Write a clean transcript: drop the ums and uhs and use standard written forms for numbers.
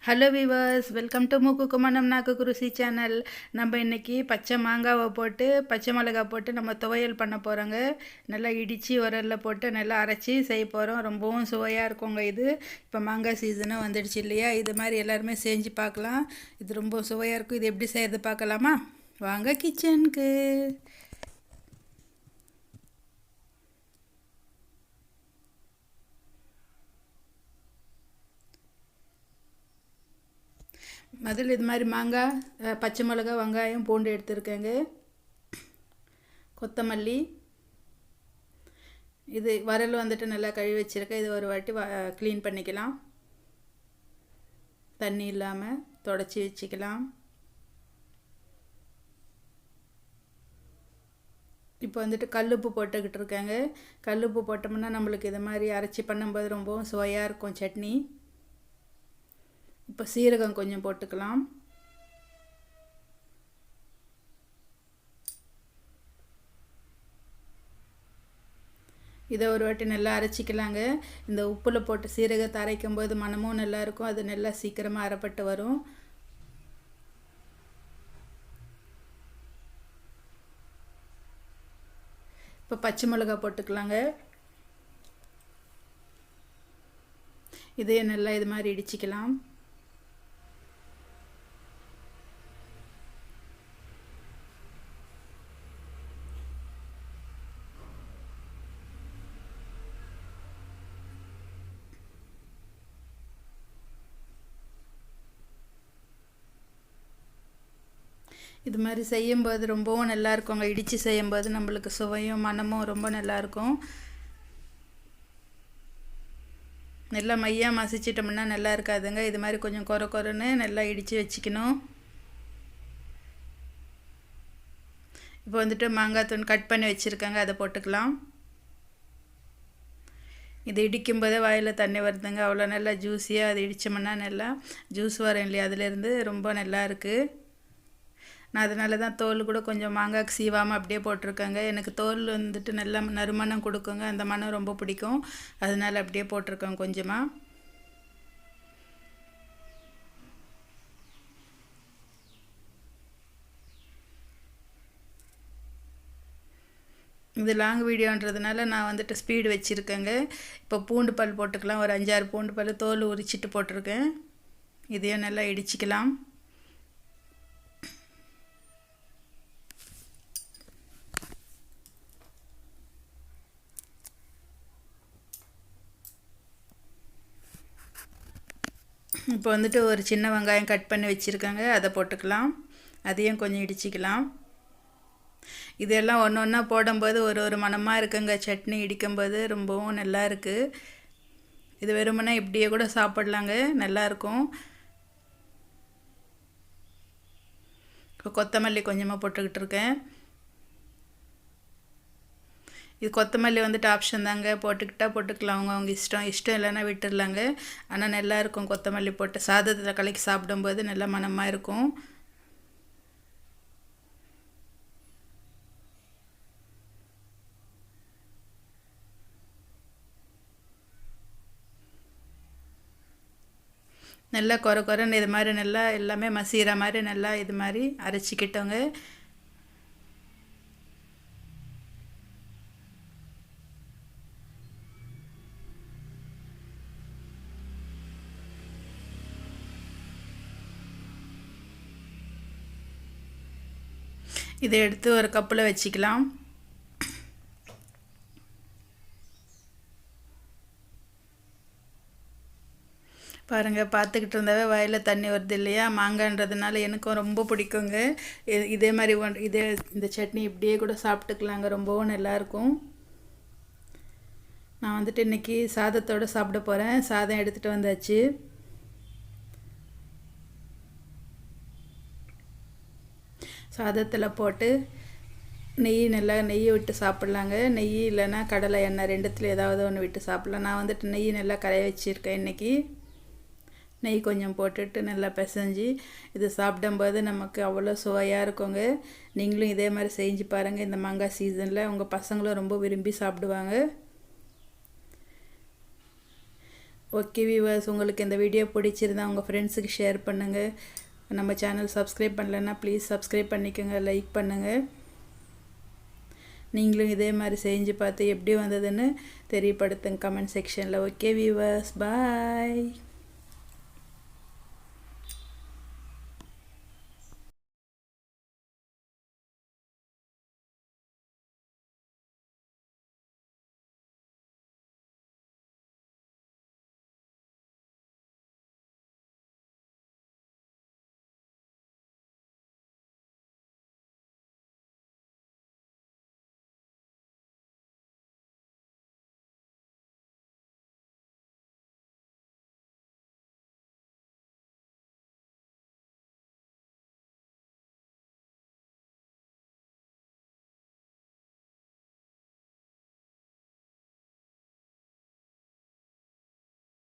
Hello viewers, welcome to மூக்கு குமணம் நாக்கு குருசி channel. நம்ம இன்றைக்கி பச்சை மாங்காவை போட்டு பச்சை மிளகா போட்டு நம்ம துவையல் பண்ண போகிறோங்க. நல்லா இடித்து உரலில் போட்டு நல்லா அரைச்சி செய்ய போகிறோம். ரொம்பவும் சுவையாக இருக்குங்க இது. இப்போ மாங்காய் சீசனும் வந்துடுச்சு இல்லையா? இது மாதிரி எல்லாருமே செஞ்சு பார்க்கலாம். இது ரொம்ப சுவையாக இருக்கும். இது எப்படி செய்கிறது பார்க்கலாமா? வாங்க கிச்சனுக்கு. முதல்ல இது மாதிரி மாங்காய், பச்சை மிளகா, வெங்காயம், பூண்டு எடுத்துருக்கேங்க. கொத்தமல்லி, இது வரல் வந்துட்டு நல்லா கழுவி வச்சுருக்கேன். இது ஒரு வாட்டி க்ளீன் பண்ணிக்கலாம். தண்ணி இல்லாமல் தொடச்சி வச்சுக்கலாம். இப்போ வந்துட்டு கல்லுப்பு போட்டுக்கிட்டு இருக்கேங்க. கல்லுப்பு போட்டோம்னா நம்மளுக்கு இது மாதிரி அரைச்சி பண்ணும்போது ரொம்பவும் சுவையாக இருக்கும் சட்னி. இப்போ சீரகம் கொஞ்சம் போட்டுக்கலாம். இதை ஒரு வாட்டி நல்லா அரைச்சிக்கலாங்க. இந்த உப்பில் போட்டு சீரகத்தை அரைக்கும் போது மனமும் நல்லாயிருக்கும். அது நல்லா சீக்கிரமாக அரைப்பட்டு வரும். இப்போ பச்சை மிளகா போட்டுக்கலாங்க. இதையே நல்லா இது மாதிரி இடிச்சிக்கலாம். இது மாதிரி செய்யும்போது ரொம்பவும் நல்லா இருக்குங்க. இடித்து செய்யும்போது நம்மளுக்கு சுவையும் மனமும் ரொம்ப நல்லாயிருக்கும். நல்லா மையாக மசிச்சிட்டோம்னா நல்லா இருக்காதுங்க. இது மாதிரி கொஞ்சம் கொரன்னு நல்லா இடித்து வச்சுக்கணும். இப்போ வந்துட்டு மாங்காய் தூள் கட் பண்ணி வச்சுருக்காங்க, அதை போட்டுக்கலாம். இது இடிக்கும்போதே வாயில் தண்ணி வருதுங்க. அவ்வளோ நல்லா ஜூஸியாக அது இடித்தோம்னா நல்லா ஜூஸ் வரும் இல்லையா? அதிலேருந்து ரொம்ப நல்லா இருக்குது. நான் அதனால தான் தோல் கூட கொஞ்சம் மாங்காய்க்கு சீவாமல் அப்படியே போட்டிருக்கேங்க. எனக்கு தோல் வந்துட்டு நல்லா நறுமணம் கொடுக்குங்க. அந்த மனம் ரொம்ப பிடிக்கும். அதனால் அப்படியே போட்டிருக்கேன் கொஞ்சமாக. இது லாங் வீடியோன்றதுனால நான் வந்துட்டு ஸ்பீடு வச்சுருக்கேங்க. இப்போ பூண்டு பல் போட்டுக்கலாம். ஒரு 5-6 பூண்டு பல் தோல் உரிச்சிட்டு போட்டிருக்கேன். இதையும் நல்லா இடிச்சிக்கலாம். இப்போ வந்துட்டு ஒரு சின்ன வெங்காயம் கட் பண்ணி வச்சுருக்காங்க, அதை போட்டுக்கலாம். அதையும் கொஞ்சம் இடிச்சிக்கலாம். இதெல்லாம் ஒன்று ஒன்றா போடும்போது ஒரு மணமாக இருக்குங்க. சட்னி இடிக்கும்போது ரொம்பவும் நல்லா இருக்குது. இது வெறுமனே இப்படியே கூட சாப்பிட்லாங்க, நல்லாயிருக்கும். இப்போ கொத்தமல்லி கொஞ்சமாக போட்டுக்கிட்டு இருக்கேன். இது கொத்தமல்லி வந்துட்டு ஆப்ஷன் தாங்க. போட்டுக்கிட்டால் போட்டுக்கலாம், அவங்க இஷ்டம் இல்லைன்னா விட்டுடலாங்க. ஆனால் நல்லாயிருக்கும் கொத்தமல்லி போட்டு சாதத்தில் கலக்கி சாப்பிடும்போது நல்லா மணமாக இருக்கும். நல்லா கொரன்னு இது மாதிரி நல்லா எல்லாமே மசிகிற மாதிரி நல்லா இது மாதிரி அரைச்சிக்கிட்டோங்க. இதை எடுத்து ஒரு கப்பில் வச்சுக்கலாம். பாருங்கள், பார்த்துக்கிட்டு இருந்தாவே வாயில் தண்ணி வருது இல்லையா? மாங்காய்ன்றதுனால எனக்கும் ரொம்ப பிடிக்குங்க. இதே மாதிரி இந்த சட்னி இப்படியே கூட சாப்பிட்டுக்கலாங்க, ரொம்பவும் நல்லாயிருக்கும். நான் வந்துட்டு இன்றைக்கி சாதத்தோடு சாப்பிட போகிறேன். சாதம் எடுத்துகிட்டு வந்தாச்சு. சாதத்தில் போட்டு நெய் விட்டு சாப்பிட்லாங்க. நெய் இல்லைன்னா கடலை எண்ணெய், ரெண்டுத்தில் ஏதாவது ஒன்று விட்டு சாப்பிட்லாம். நான் வந்துட்டு நெய் நல்லா கரைய வச்சுருக்கேன் இன்றைக்கி. நெய் கொஞ்சம் போட்டுட்டு நல்லா பிசைஞ்சு இது சாப்பிடும்போது நமக்கு அவ்வளோ சுவையாக இருக்குங்க. நீங்களும் இதே மாதிரி செஞ்சு பாருங்கள். இந்த மாங்காய் சீசனில் உங்கள் பசங்களும் ரொம்ப விரும்பி சாப்பிடுவாங்க. ஓகே வியூவர்ஸ், உங்களுக்கு இந்த வீடியோ பிடிச்சிருந்தா உங்கள் ஃப்ரெண்ட்ஸுக்கு ஷேர் பண்ணுங்கள். நம்ம சேனல் சப்ஸ்கிரைப் பண்ணலைன்னா ப்ளீஸ் சப்ஸ்கிரைப் பண்ணிக்கோங்க, லைக் பண்ணுங்கள். நீங்களும் இதே மாதிரி செஞ்சு பார்த்து எப்படி வந்ததுன்னு தெரியப்படுத்துங்க கமெண்ட் செக்ஷனில். ஓகே வியூவர்ஸ், பாய்.